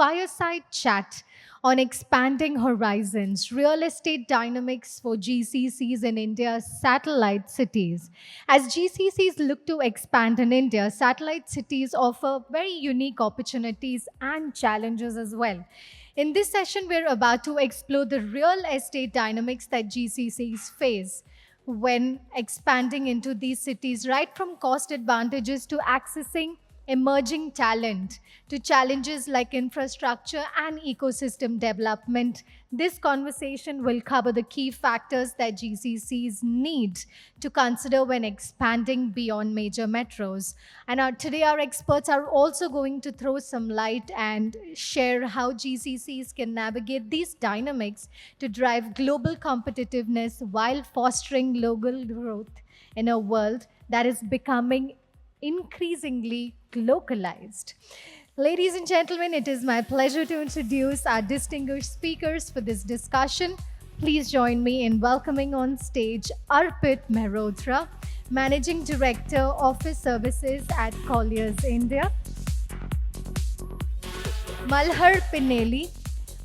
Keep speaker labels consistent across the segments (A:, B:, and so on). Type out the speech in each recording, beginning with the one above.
A: fireside chat on expanding horizons, real estate dynamics for GCCs in India's satellite cities. As GCCs look to expand in India, satellite cities offer very unique opportunities and challenges as well. In this session, we're about to explore the real estate dynamics that GCCs face when expanding into these cities, right from cost advantages to accessing emerging talent to challenges like infrastructure and ecosystem development. This conversation will cover the key factors that GCCs need to consider when expanding beyond major metros. And today, our experts are also going to throw some light and share how GCCs can navigate these dynamics to drive global competitiveness while fostering local growth in a world that is becoming increasingly localized. Ladies and gentlemen, it is my pleasure to introduce our distinguished speakers for this discussion. Please join me in welcoming on stage Arpit Mehrotra, Managing Director, Office Services at Colliers, India. Malahar Pinnelli,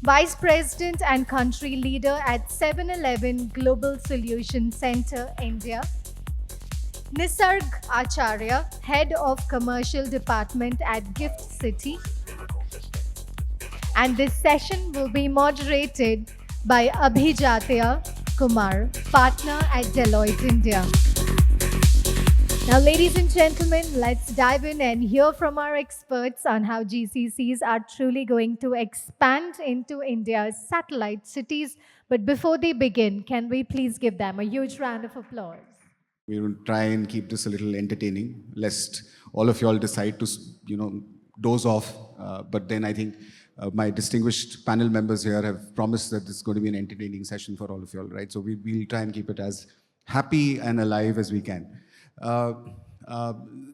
A: Vice President and Country Leader at 7-Eleven Global Solution Center, India. Nisarg Acharya, Head of Commercial Department at Gift City. And this session will be moderated by Abhijataya Kumar, Partner at Deloitte, India. Now, ladies and gentlemen, let's dive in and hear from our experts on how GCCs are truly going to expand into India's satellite cities. But before they begin, can we please give them a huge round of applause?
B: We will try and keep this a little entertaining, lest all of you all decide to, doze off. But then I think my distinguished panel members here have promised that this is going to be an entertaining session for all of you all, right? So we'll try and keep it as happy and alive as we can.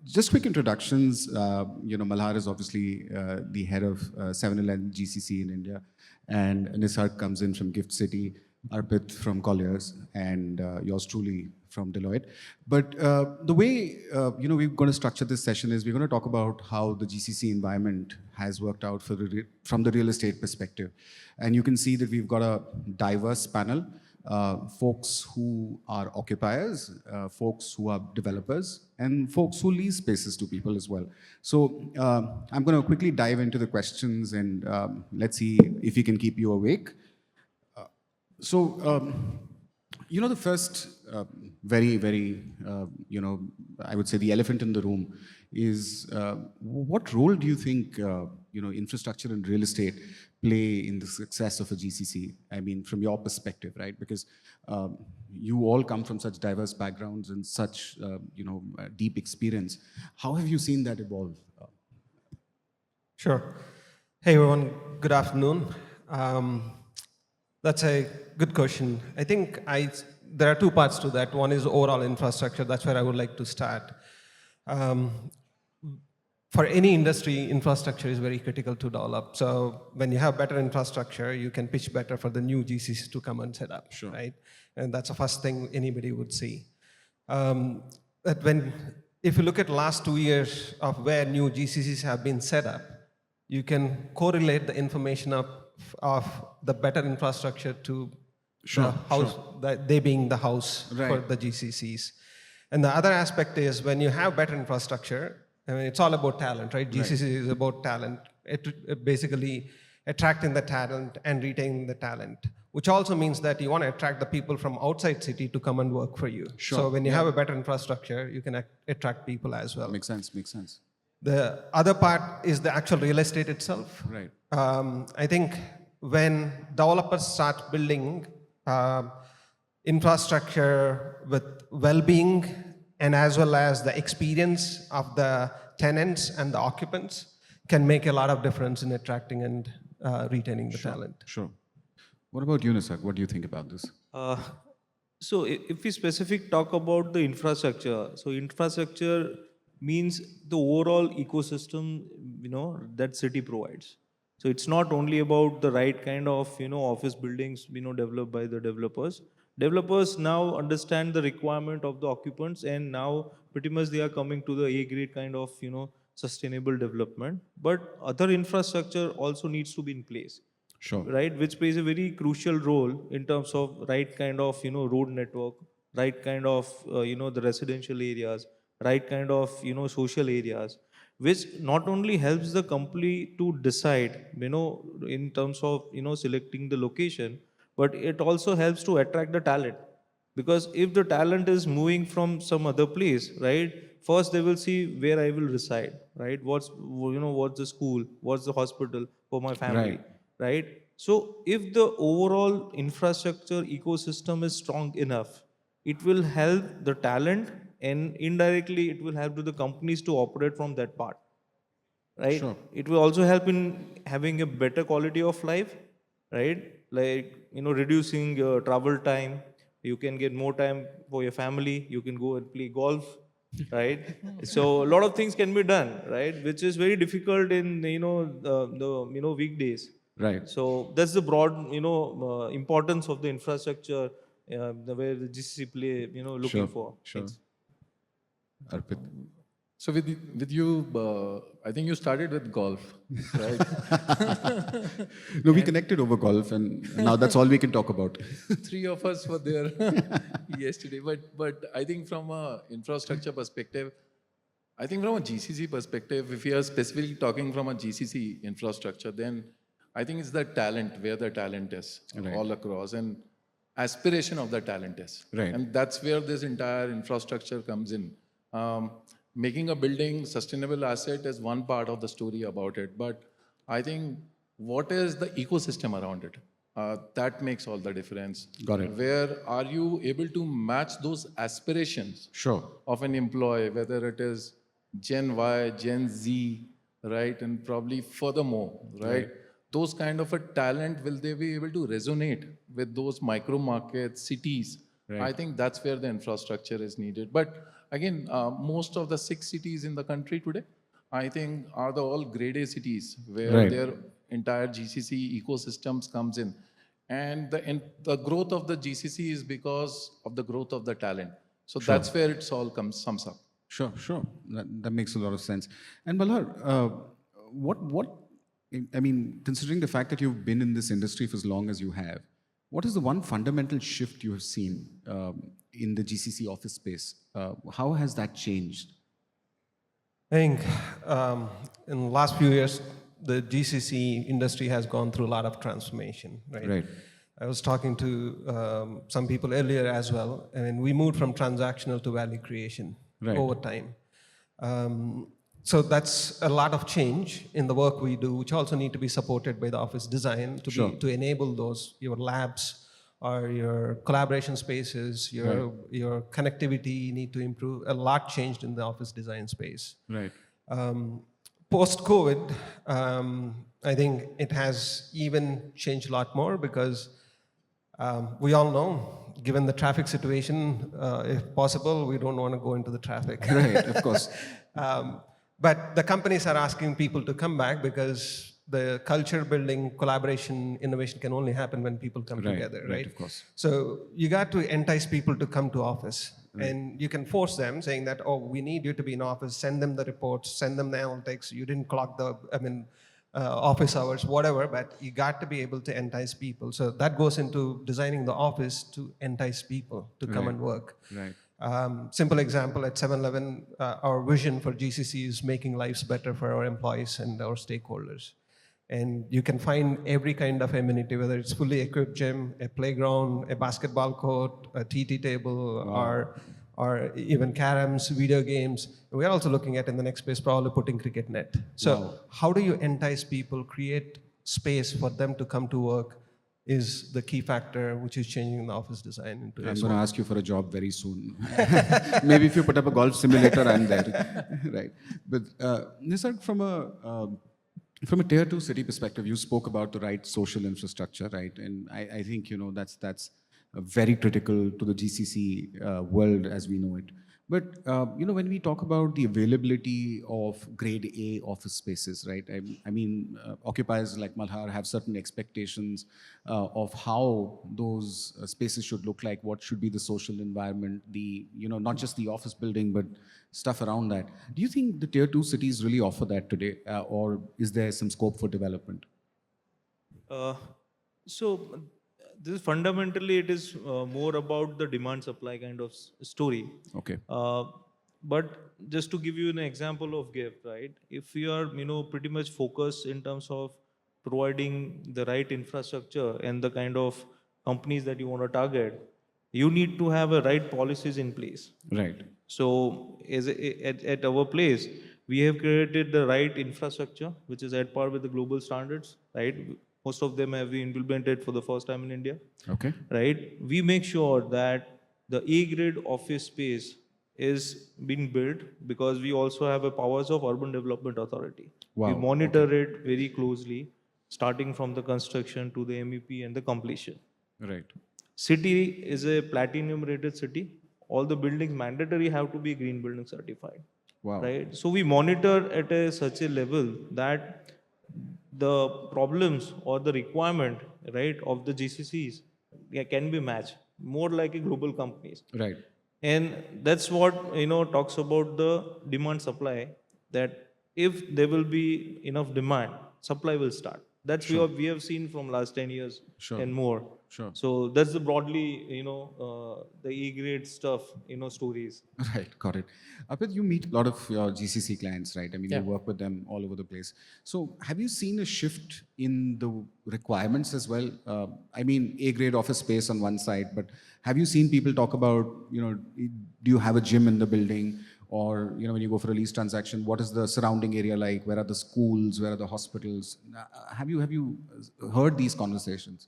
B: Just quick introductions. Malahar is obviously the head of 7-Eleven GCC in India, and Nisarg comes in from Gift City, Arpit from Colliers, and yours truly from Deloitte. But the way we're going to structure this session is we're going to talk about how the GCC environment has worked out from the real estate perspective. And you can see that we've got a diverse panel, folks who are occupiers, folks who are developers, and folks who lease spaces to people as well. So I'm going to quickly dive into the questions and let's see if we can keep you awake. The first very, very, I would say the elephant in the room is what role do you think, infrastructure and real estate play in the success of a GCC? I mean, from your perspective, right? Because you all come from such diverse backgrounds and such, deep experience. How have you seen that evolve?
C: Sure. Hey, everyone. Good afternoon. That's a good question. I think there are two parts to that. One is overall infrastructure. That's where I would like to start. For any industry, infrastructure is very critical to develop. So when you have better infrastructure, you can pitch better for the new GCCs to come and set up, sure, right? And that's the first thing anybody would see. If you look at last 2 years of where new GCCs have been set up, you can correlate the information of the better infrastructure to the house, they being the house, right, for the GCCs. And the other aspect is when you have better infrastructure, I mean, it's all about talent, right? GCC is about talent. It basically attracting the talent and retaining the talent, which also means that you want to attract the people from outside city to come and work for you. Sure. So when you have a better infrastructure, you can attract people as well.
B: Makes sense.
C: The other part is the actual real estate itself.
B: Right.
C: I think when developers start building infrastructure with well-being and as well as the experience of the tenants and the occupants can make a lot of difference in attracting and retaining the talent.
B: Sure. What about you, Nisarg? What do you think about this?
D: So if we specific talk about the infrastructure, so infrastructure means the overall ecosystem, that city provides. So it's not only about the right kind of, office buildings, developed by the developers. Developers now understand the requirement of the occupants, and now pretty much they are coming to the A grade kind of, sustainable development, but other infrastructure also needs to be in place,
B: Sure.
D: right? Which plays a very crucial role in terms of right kind of road network, right kind of the residential areas, right kind of social areas, which not only helps the company to decide in terms of selecting the location, but it also helps to attract the talent. Because if the talent is moving from some other place, right, first they will see where I will reside, right, what's the school, what's the hospital for my family,
B: Right.
D: right? So if the overall infrastructure ecosystem is strong enough, it will help the talent, and indirectly it will help to the companies to operate from that part, right?
B: Sure.
D: It will also help in having a better quality of life, right? Like reducing your travel time, you can get more time for your family, you can go and play golf, right? So a lot of things can be done, right, which is very difficult in the weekdays.
B: Right.
D: So that's the broad importance of the infrastructure, the way the GCC play looking
B: Sure.
D: for.
B: Sure.
D: Thanks.
B: Arpit.
E: So with you, I think you started with golf, right?
B: No, we connected over golf, and now that's all we can talk about.
E: Three of us were there yesterday. But I think from a infrastructure perspective, I think from a GCC perspective, if we are specifically talking from a GCC infrastructure, then I think it's the talent, where the talent is
B: Right.
E: all across, and aspiration of the talent is.
B: Right.
E: And that's where this entire infrastructure comes in. Making a building sustainable asset is one part of the story about it, but I think what is the ecosystem around it? That makes all the difference.
B: Got it.
E: Where are you able to match those aspirations
B: Sure.
E: of an employee, whether it is Gen Y, Gen Z, right, and probably furthermore, right? Those kind of a talent, will they be able to resonate with those micro markets, cities?
B: Right.
E: I think that's where the infrastructure is needed. But again, most of the 6 cities in the country today, I think, are the all grade A cities where
B: Right.
E: their entire GCC ecosystems comes in. And the growth of the GCC is because of the growth of the talent. So that's where it all sums up.
B: Sure, sure. That makes a lot of sense. And Malahar, I mean, considering the fact that you've been in this industry for as long as you have, what is the one fundamental shift you have seen in the GCC office space? How has that changed?
C: I think in the last few years, the GCC industry has gone through a lot of transformation, right?
B: Right.
C: I was talking to some people earlier as well, and we moved from transactional to value creation over time. So that's a lot of change in the work we do, which also need to be supported by the office design to enable those, your labs or your collaboration spaces, your connectivity need to improve. A lot changed in the office design space.
B: Right.
C: Post-COVID, I think it has even changed a lot more because we all know, given the traffic situation, if possible, we don't want to go into the traffic.
B: Right, of course.
C: But the companies are asking people to come back because the culture building, collaboration, innovation can only happen when people come together, right?
B: Of course.
C: So you got to entice people to come to office. And you can force them saying that, oh, we need you to be in office, send them the reports, send them the analytics, you didn't clock the, office hours, whatever, but you got to be able to entice people. So that goes into designing the office to entice people to come and work.
B: Right.
C: Simple example, at 7-Eleven, our vision for GCC is making lives better for our employees and our stakeholders. And you can find every kind of amenity, whether it's fully equipped gym, a playground, a basketball court, a TT table, or even caroms, video games. We're also looking at, in the next space, probably putting cricket net. So how do you entice people, create space for them to come to work, is the key factor which is changing the office design into.
B: I'm going to ask you for a job very soon. Maybe if you put up a golf simulator, I'm there. Right. But Nisarg, from a tier 2 city perspective, you spoke about the right social infrastructure, right? And I think that's very critical to the GCC world as we know it. But when we talk about the availability of grade A office spaces, right? I mean, occupiers like Malahar have certain expectations of how those spaces should look like. What should be the social environment? Not just the office building, but stuff around that. Do you think the tier two cities really offer that today, or is there some scope for development?
D: Uh, so this fundamentally it is more about the demand supply kind of story.
B: Okay.
D: But just to give you an example of gift, right? If you are pretty much focused in terms of providing the right infrastructure and the kind of companies that you want to target, you need to have a right policies in place.
B: Right.
D: So at our place, we have created the right infrastructure, which is at par with the global standards, right? Most of them have been implemented for the first time in India,
B: Okay.
D: right? We make sure that the A-grade office space is being built because we also have a powers of urban development authority.
B: Wow.
D: We monitor it very closely, starting from the construction to the MEP and the completion.
B: Right.
D: City is a platinum rated city. All the buildings mandatory have to be green building certified.
B: Wow.
D: Right. So we monitor at such a level that the problems or the requirement, right, of the GCCs can be matched more like a global companies.
B: Right.
D: And that's what talks about the demand supply, that if there will be enough demand, supply will start. That's what we have seen from last 10 years and more.
B: Sure.
D: So that's the broadly, the E-grade stuff, stories.
B: Right, got it. Arpit, you meet a lot of your GCC clients, right? I mean,
E: Yeah.
B: you work with them all over the place. So have you seen a shift in the requirements as well? I mean, A-grade office space on one side, but have you seen people talk about, do you have a gym in the building? Or, when you go for a lease transaction, what is the surrounding area like? Where are the schools? Where are the hospitals? Have you heard these conversations?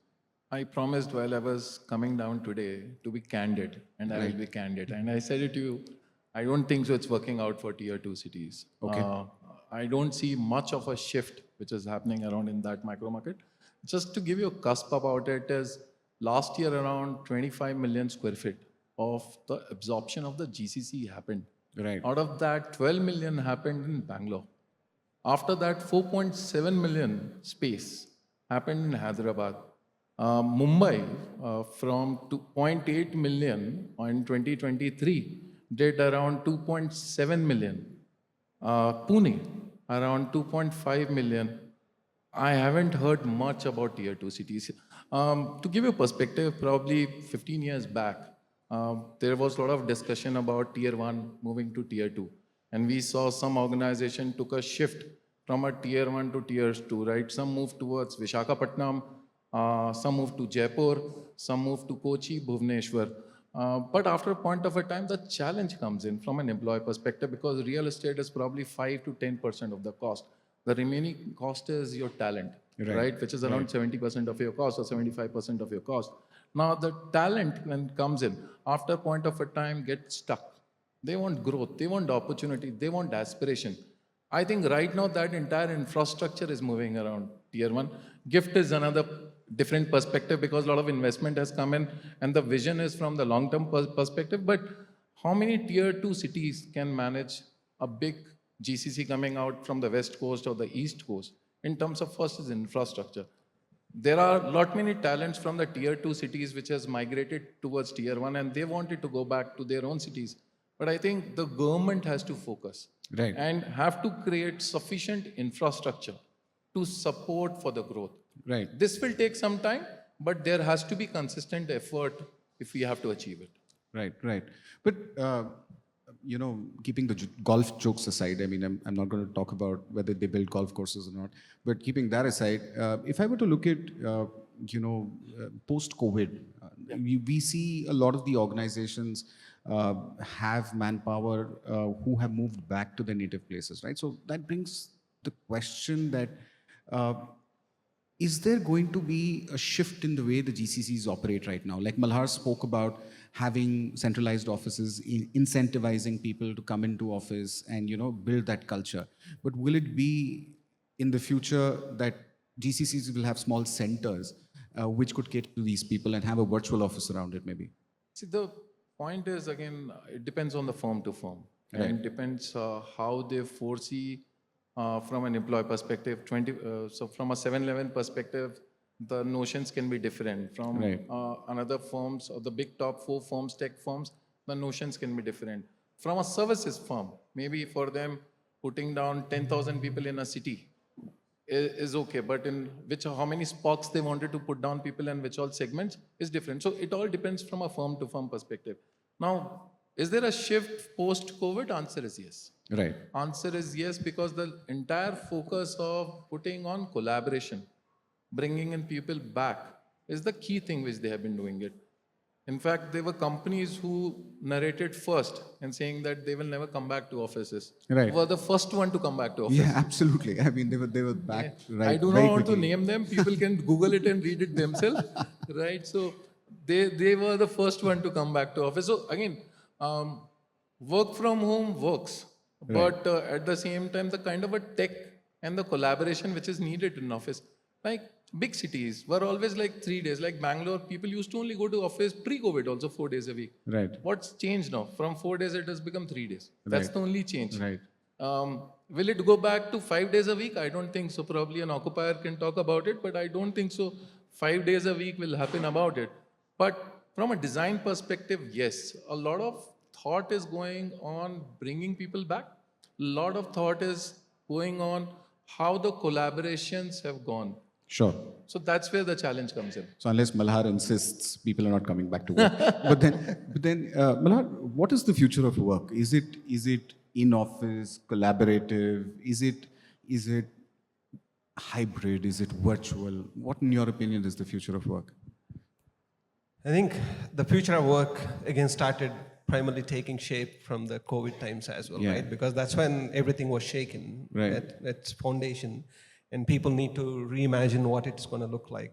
E: I promised while I was coming down today to be candid, and I will be candid. And I said it to you, I don't think so it's working out for tier two cities.
B: Okay.
E: I don't see much of a shift which is happening around in that micro market. Just to give you a cusp about it is last year around 25 million square feet of the absorption of the GCC happened.
B: Right.
E: Out of that, 12 million happened in Bangalore. After that, 4.7 million space happened in Hyderabad. Mumbai, from 2.8 million in 2023, did around 2.7 million. Pune, around 2.5 million. I haven't heard much about tier two cities. To give you a perspective, probably 15 years back, there was a lot of discussion about tier one moving to tier two. And we saw some organization took a shift from a tier one to tier two, right? Some moved towards Vishakhapatnam, some moved to Jaipur, some moved to Kochi, Bhubaneswar. But after a point of a time, the challenge comes in from an employee perspective because real estate is probably 5 to 10% of the cost. The remaining cost is your talent, right? Which is around 70% of your cost or 75% of your cost. Now the talent when comes in, after a point of a time gets stuck. They want growth, they want opportunity, they want aspiration. I think right now that entire infrastructure is moving around tier one. Gift is another different perspective because a lot of investment has come in and the vision is from the long-term perspective. But how many tier two cities can manage a big GCC coming out from the west coast or the east coast in terms of first is infrastructure? There are lot many talents from the tier two cities which has migrated towards tier one and they wanted to go back to their own cities. But I think the government has to focus and have to create sufficient infrastructure to support for the growth.
B: Right.
E: This will take some time, but there has to be consistent effort if we have to achieve it.
B: Right. But, keeping the golf jokes aside, I mean, I'm not going to talk about whether they build golf courses or not, but keeping that aside, if I were to look at, post-COVID, we see a lot of the organizations have manpower who have moved back to their native places, right? So that brings the question that, is there going to be a shift in the way the GCCs operate right now? Like Malahar spoke about having centralized offices, incentivizing people to come into office and, build that culture. But will it be in the future that GCCs will have small centers which could cater to these people and have a virtual office around it maybe?
E: See, the Point is, again, it depends on the firm to firm. And depends how they foresee from an employee perspective. So from a 7-Eleven perspective, the notions can be different. From another firms or the big top 4 firms, tech firms, the notions can be different. From a services firm, maybe for them, putting down 10,000 people in a city is okay, but in how many spokes they wanted to put down people and which all segments is different. So it all depends from a firm to firm perspective. Now, is there a shift post-COVID? Answer is yes.
B: Right.
E: Answer is yes, because the entire focus of putting on collaboration, bringing in people back is the key thing which they have been doing it. In fact, there were companies who narrated first and saying that they will never come back to offices.
B: Right.
E: Were the first one to come back to office.
B: Yeah, absolutely. I mean, they were back right.
E: I do
B: very
E: not want to
B: quickly.
E: name them. People can Google it and read it themselves, right? So they were the first one to come back to office. So again, work from home works, but at the same time, the kind of a tech and the collaboration which is needed in office, like big cities were always like 3 days. Like Bangalore, people used to only go to office pre-COVID also 4 days a week.
B: Right.
E: What's changed now? From 4 days, it has become 3 days. That's the only change.
B: Right.
E: Will it go back to 5 days a week? I don't think so. Probably an occupier can talk about it, but I don't think so. 5 days a week will happen about it. But from a design perspective, yes, a lot of thought is going on bringing people back. A lot of thought is going on how the collaborations have gone.
B: Sure.
E: So that's where the challenge comes in.
B: So unless Malahar insists, people are not coming back to work. but then, Malahar, what is the future of work? Is it in office, collaborative? Is it hybrid? Is it virtual? What, in your opinion, is the future of work?
C: I think the future of work again started primarily taking shape from the COVID times as well, right? Because that's when everything was shaken at its foundation, and people need to reimagine what it's going to look like.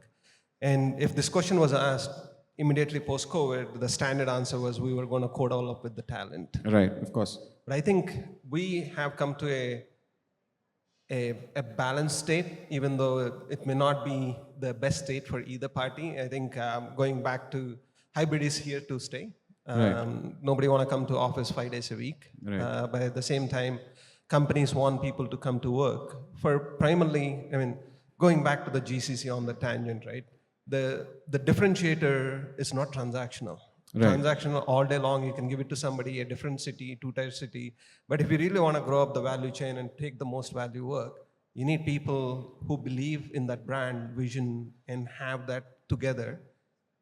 C: And if this question was asked immediately post-COVID, the standard answer was we were going to co-develop with the talent.
B: Right, of course.
C: But I think we have come to a balanced state, even though it may not be the best state for either party. I think going back to hybrid is here to stay. Nobody want to come to office 5 days a week. But at the same time, companies want people to come to work for primarily, I mean, going back to the GCC on the tangent, right? The differentiator is not transactional. Transactional all day long, you can give it to somebody, a different city, 2-tier city. But if you really want to grow up the value chain and take the most value work, you need people who believe in that brand vision and have that together.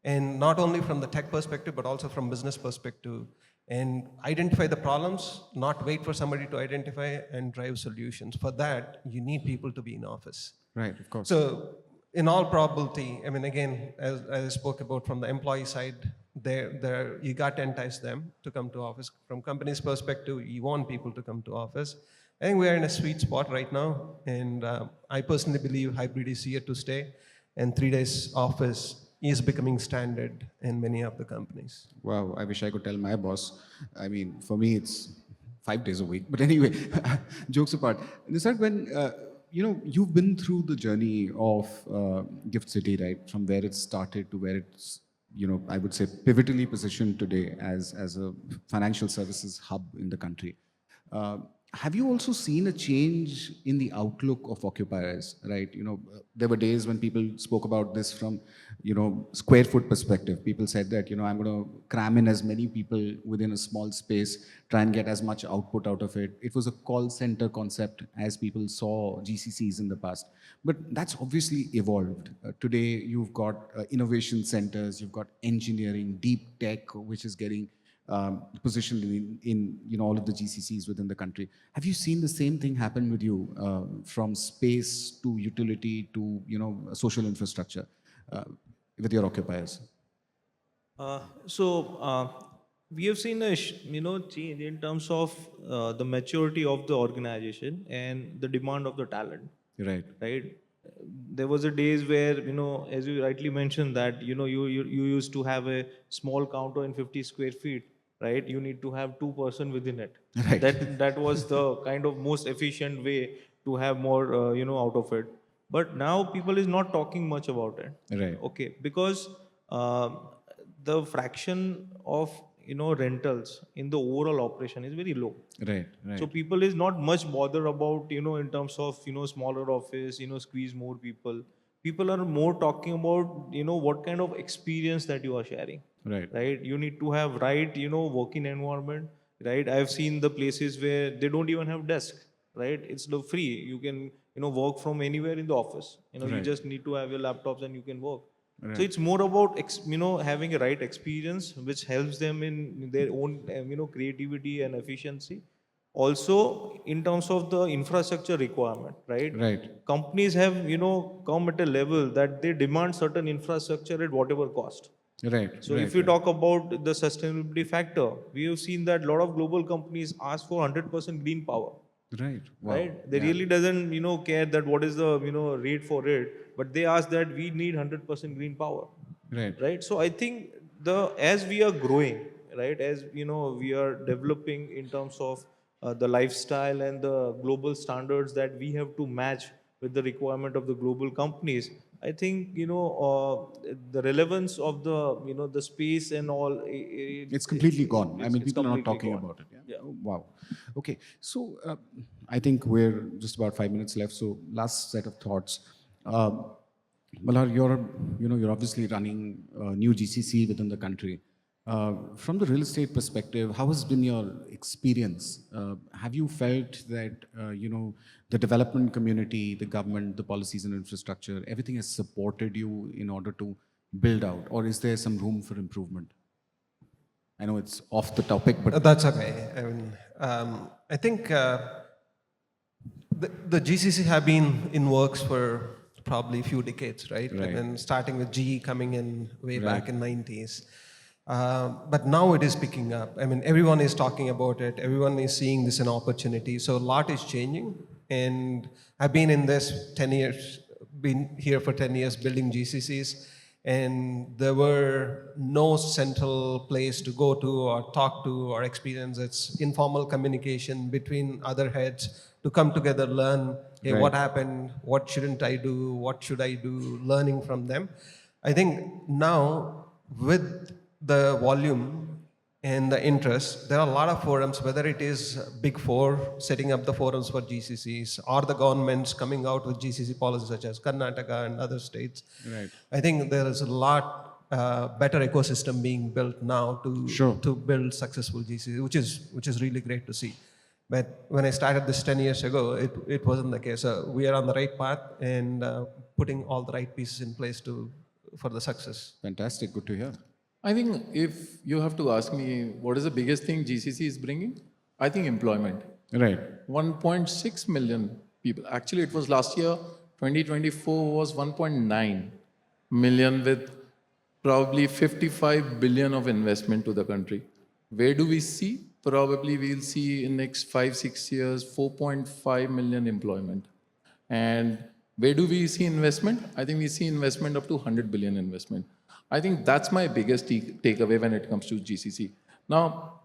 C: And not only from the tech perspective, but also from business perspective. And identify the problems, not wait for somebody to identify and drive solutions. For that, you need people to be in office.
B: Right, of course.
C: So in all probability, I mean, again, as I spoke about from the employee side, you got to entice them to come to office. From company's perspective, you want people to come to office. I think we are in a sweet spot right now. And I personally believe hybrid is here to stay. And 3 days office is becoming standard in many of the companies.
B: Wow, I wish I could tell my boss. I mean, for me, it's 5 days a week. But anyway, jokes apart. Nisarg, when, you've been through the journey of Gift City, right? From where it started to where it's, I would say pivotally positioned today as a financial services hub in the country. Have you also seen a change in the outlook of occupiers, right? There were days when people spoke about this from, square foot perspective. People said that, I'm going to cram in as many people within a small space, try and get as much output out of it. It was a call center concept as people saw GCCs in the past. But that's obviously evolved. Today, you've got innovation centers, you've got engineering, deep tech, which is getting positioned in all of the GCCs within the country. Have you seen the same thing happen with you from space to utility to social infrastructure with your occupiers?
D: We have seen a change in terms of the maturity of the organization and the demand of the talent. Right. There was a days where as you rightly mentioned that you used to have a small counter in 50 square feet. Right, you need to have 2 person within it. Right. That was the kind of most efficient way to have more out of it. But now people is not talking much about it. Right. Okay, because the fraction of rentals in the overall operation is very low.
B: Right, right.
D: So people is not much bothered about, in terms of, smaller office, squeeze more people. People are more talking about, what kind of experience that you are sharing.
B: Right.
D: Right. You need to have right, working environment. Right. I've seen the places where they don't even have desk. Right. It's the free. You can, work from anywhere in the office. You
B: Right.
D: just need to have your laptops and you can work.
B: Right.
D: So it's more about, having a right experience, which helps them in their own, creativity and efficiency. Also, in terms of the infrastructure requirement, right?
B: Right.
D: Companies have, come at a level that they demand certain infrastructure at whatever cost.
B: Right.
D: So
B: right,
D: if we
B: right.
D: talk about the sustainability factor, we have seen that a lot of global companies ask for 100% green power.
B: Right. Wow.
D: Right? They
B: Yeah.
D: really doesn't, care that what is the, rate for it, but they ask that we need 100% green power.
B: Right.
D: Right? So I think as we are growing, right, as we are developing in terms of the lifestyle and the global standards that we have to match with the requirement of the global companies, I think the relevance of the space and all,
B: It's completely gone. I mean,
D: it's
B: people are not
D: completely
B: talking
D: gone.
B: about it. Yeah.
D: Yeah.
B: Oh, wow. Okay. So I think we're just about 5 minutes left. So last set of thoughts. Malahar, you're obviously running a new GCC within the country. From the real estate perspective, how has been your experience? Have you felt that the development community, the government, the policies and infrastructure, everything has supported you in order to build out, or is there some room for improvement? I know it's off the topic, but
C: That's okay. I mean, I think the GCC have been in works for probably a few decades, right?
B: Right.
C: And then starting with GE coming in way
B: Right.
C: back in 90s. But now it is picking up. I mean, everyone is talking about it. Everyone is seeing this an opportunity. So a lot is changing. And I've been in this 10 years, been here for 10 years building GCCs. And there were no central place to go to or talk to or experience. It's informal communication between other heads to come together, learn, hey,
B: Right.
C: what happened, what shouldn't I do, what should I do, learning from them. I think now with the volume and the interest, there are a lot of forums, whether it is Big Four setting up the forums for GCCs or the governments coming out with GCC policies such as Karnataka and other states.
B: Right.
C: I think there is a lot better ecosystem being built now to build successful GCC, which is really great to see. But when I started this 10 years ago, it wasn't the case. We are on the right path and putting all the right pieces in place for the success.
B: fantastic. Good to hear.
E: I think if you have to ask me what is the biggest thing GCC is bringing, I think employment.
B: Right.
E: 1.6 million people. Actually, it was last year, 2024 was 1.9 million with probably 55 billion of investment to the country. Where do we see? Probably we'll see in next 5-6 years, 4.5 million employment. And where do we see investment? I think we see investment up to 100 billion investment. I think that's my biggest takeaway when it comes to GCC. Now,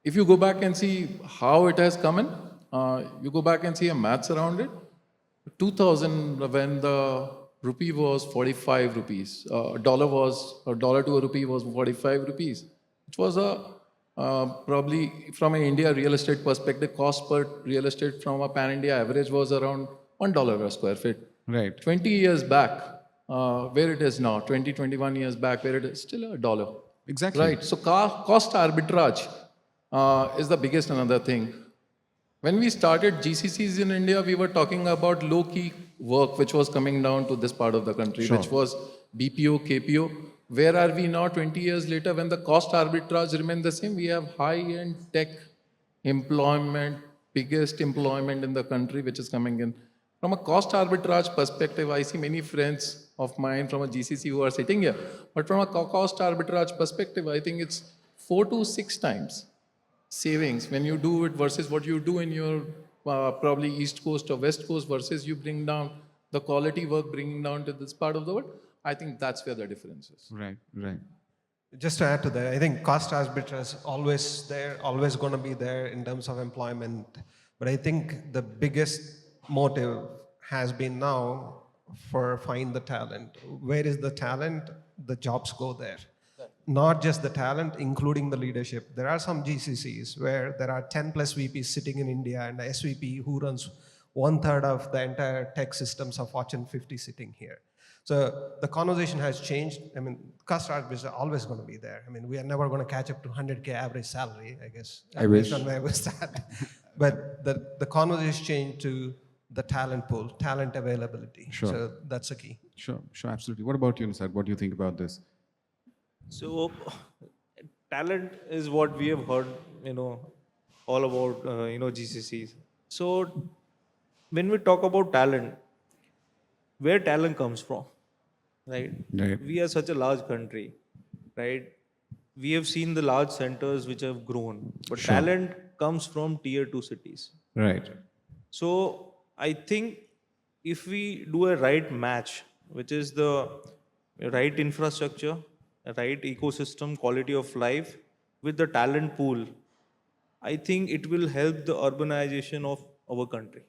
E: if you go back and see how it has come in, you go back and see a maths around it. 2000, when the rupee was 45 rupees, a dollar to a rupee was 45 rupees. It was probably from an India real estate perspective, cost per real estate from a pan-India average was around $1 a square feet.
B: Right.
E: 20 years back, where it is now, 21 years back, where it is still $1.
B: Exactly.
E: Right. So cost arbitrage is the biggest another thing. When we started GCCs in India, we were talking about low-key work, which was coming down to this part of the country,
B: Sure.
E: which was BPO, KPO. Where are we now 20 years later when the cost arbitrage remain the same? We have high-end tech employment, biggest employment in the country, which is coming in. From a cost arbitrage perspective, I see many friends of mine from a GCC who are sitting here. But from a cost arbitrage perspective, I think it's 4 to 6 times savings when you do it versus what you do in your probably East Coast or West Coast versus you bring down the quality work bringing down to this part of the world. I think that's where the difference is.
B: Right. Right.
C: Just to add to that, I think cost arbitrage is always there, always going to be there in terms of employment. But I think the biggest motive has been now for find the talent. Where is the talent? The jobs go there. not just the talent, including the leadership. There are some GCCs where there are 10 plus VPs sitting in India and the SVP who runs 1/3 of the entire tech systems of Fortune 50 sitting here. So the conversation has changed. I mean, cost arbitrage are always going to be there. I mean, we are never going to catch up to 100K average salary, I guess.
B: I wish.
C: On where we start. But the conversation changed to the talent pool, talent availability.
B: Sure.
C: So that's a key.
B: Sure, absolutely. What about you, Nisarg? What do you think about this?
D: So, talent is what we have heard, all about, GCCs. So, when we talk about talent, where talent comes from, right?
B: Right.
D: We are such a large country, right? We have seen the large centers which have grown, but talent comes from tier 2 cities.
B: Right.
D: So I think if we do a right match, which is the right infrastructure, a right ecosystem, quality of life with the talent pool, I think it will help the urbanization of our country.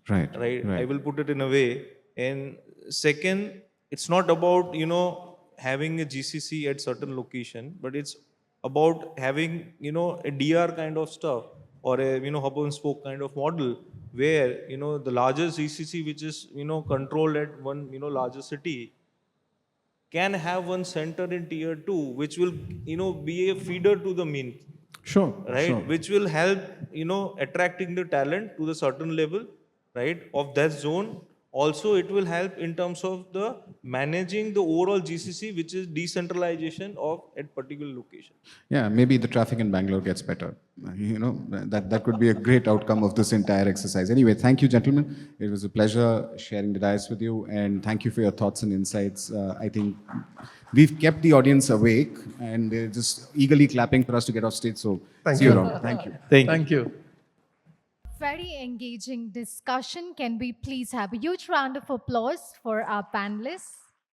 B: Right.
D: Right? I will put it in a way. And second, it's not about, having a GCC at certain location, but it's about having, a DR kind of stuff or a, hub and spoke kind of model where, the largest GCC, which is, controlled at one, larger city, can have one center in tier 2, which will, be a feeder to the main.
B: Sure.
D: Right?
B: Sure.
D: Which will help, attracting the talent to the certain level, right, of that zone. Also, it will help in terms of the managing the overall GCC, which is decentralization of at particular location.
B: Yeah, maybe the traffic in Bangalore gets better. That could be a great outcome of this entire exercise. Anyway, thank you, gentlemen. It was a pleasure sharing the dais with you, and thank you for your thoughts and insights. I think we've kept the audience awake, and they're just eagerly clapping for us to get off stage. So see you around. Thank you.
E: Thank you.
A: Very engaging discussion. Can we please have a huge round of applause for our panelists?